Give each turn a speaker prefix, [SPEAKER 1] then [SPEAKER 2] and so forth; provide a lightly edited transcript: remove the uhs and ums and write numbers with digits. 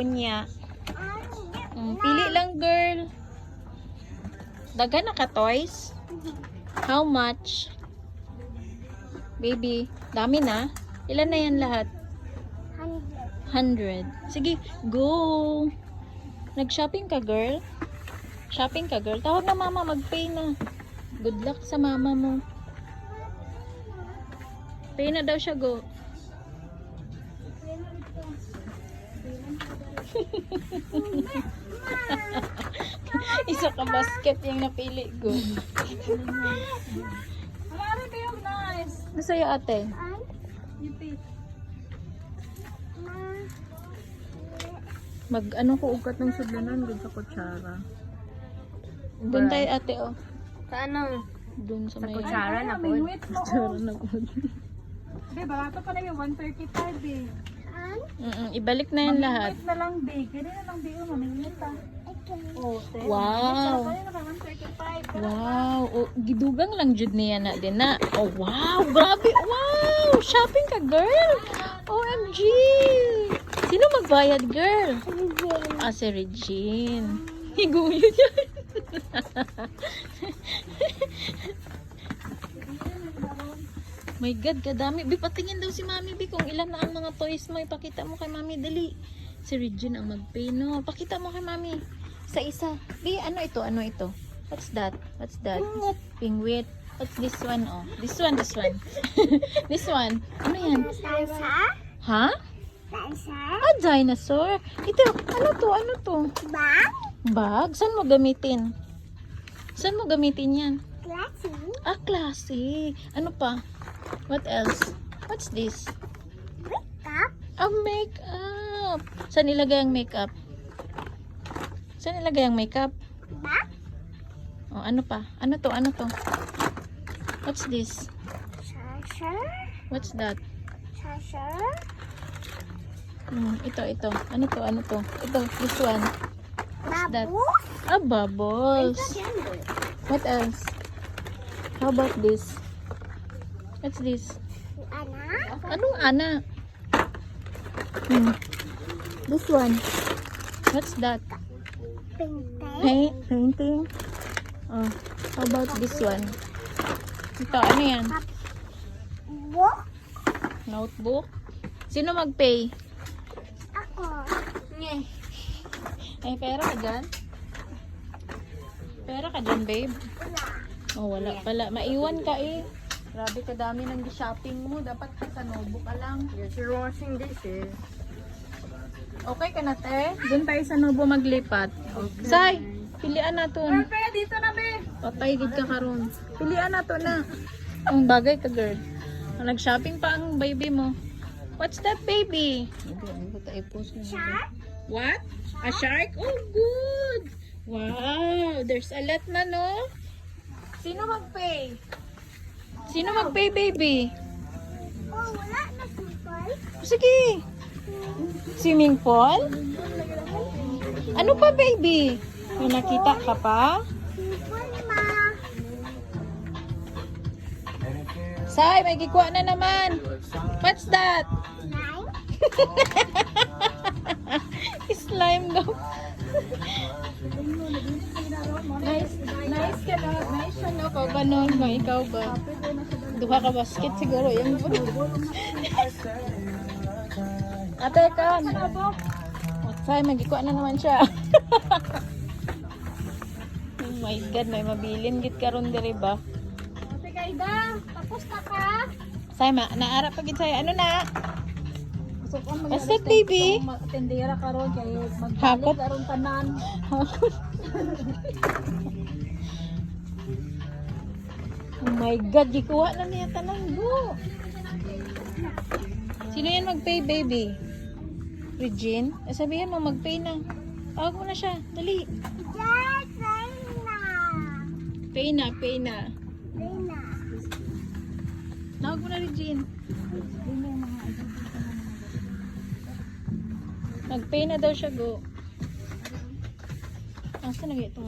[SPEAKER 1] Niya. Pili lang, girl. Dagan na ka toys? How much? Baby, dami na. Ilan na yan lahat? 100. Sige, go. Nag-shopping ka, girl? Shopping ka, girl? Tawag na mama, mag-pay na. Good luck sa mama mo. Pay na daw siya, go. Isa ka basket yung napili ko.
[SPEAKER 2] Marami kayong nice.
[SPEAKER 1] Nasa'yo ate? Mag-ano ko ugat ng sudlanan dun sa kutsara. Doon tayo ate oh.
[SPEAKER 2] Sa ano?
[SPEAKER 1] Doon sa may
[SPEAKER 2] Kutsara na po.
[SPEAKER 1] kutsara na po.
[SPEAKER 2] Be, barato pa na yung 135 eh.
[SPEAKER 1] Ibalik na yan lahat.
[SPEAKER 2] Mamingwit na lang be. Kaya na lang be. Mamingwit pa. Oh,
[SPEAKER 1] Wow. Wow. Oh, gidugang lang jud niya na din na. Oh, wow. Grabe. Wow. Shopping ka, girl. OMG. Sino magbayad, girl? Ah, si Regine. Higuyo niya. My God, kadami. Bi, patingin daw si Mami, Bi, kung ilan na ang mga toys mo. Ipakita mo kay Mami, dali. Si Regine ang mag-pay, no? Pakita mo kay Mami. Isa-isa. Bi, ano ito? Ano ito? What's that? What's that? Pingwit. What's this one, oh? This one, this one. This one. Ano yan? Ha? Ah, dinosaur. Ito, ano to? Ano to? Bag? Saan mo gamitin? Saan mo gamitin yan? Ah, klase. Ano pa? What else? What's this? Ah, makeup. Saan ilagay ang makeup? Saan ilagay ang makeup? Oh, ano pa? Ano to? Ano to? What's this? What's that? Ito. Ano to? Ano to? Ito, this one. What's that? Ah, bubbles. What else? How about this? What's this? Anong ana? This one. What's that? Painting. Oh, how about this one? Ito, ano yan? Notebook. Sino mag-pay? Ay, pera ka dyan? Pera ka dyan, babe? Oh, wala pala. Maiwan ka eh. Grabe ka dami ng shopping mo. Dapat sa notebook ka lang.
[SPEAKER 2] Yes, you're washing dishes.
[SPEAKER 1] Okay ka na, te? Doon tayo sa Nobo maglipat. Okay. Say, pilian na to.
[SPEAKER 2] Pero dito na, be.
[SPEAKER 1] Patay, gid ka karon. Pilian na to na. Ang bagay ka, girl. Nag-shopping pa ang baby mo. What's that, baby? Shark? What? A shark? Oh, good. Wow, there's a lot na, no? Sino mag-pay? Sino mag-pay, baby?
[SPEAKER 3] Wala na sipal.
[SPEAKER 1] Sige. Swimming pool? Ano pa, baby? May nakita ka pa?
[SPEAKER 3] Sipal, ma.
[SPEAKER 1] Say, may gikuha na naman. What's that? Slime daw. Nice ka na. Nice ka na. Kau ganon ba? Ikaw ba? Duha ka basket siguro. Yung ate ka. Say, may gikuha na naman siya. Oh my God, may mabilin git karon diri ba?
[SPEAKER 3] Ate Kaida, tapos na ka?
[SPEAKER 1] Say, naara pa gid say. Ano na? What's that, baby?
[SPEAKER 2] Tendera ka ron, kaya
[SPEAKER 1] Hakot?
[SPEAKER 2] magbalik ka ron tanan.
[SPEAKER 1] Oh my God, gikuha na niya tanang go. Sino yan mag-pay, baby? Regine? Sabihin mo, mag-pay na. Tawag mo na siya. Dali.
[SPEAKER 3] Yes, Reina.
[SPEAKER 1] Pay na, pay na.
[SPEAKER 3] Reina.
[SPEAKER 1] Tawag mo na, Regine. Mag-pay na daw siya, go. Asa na ito?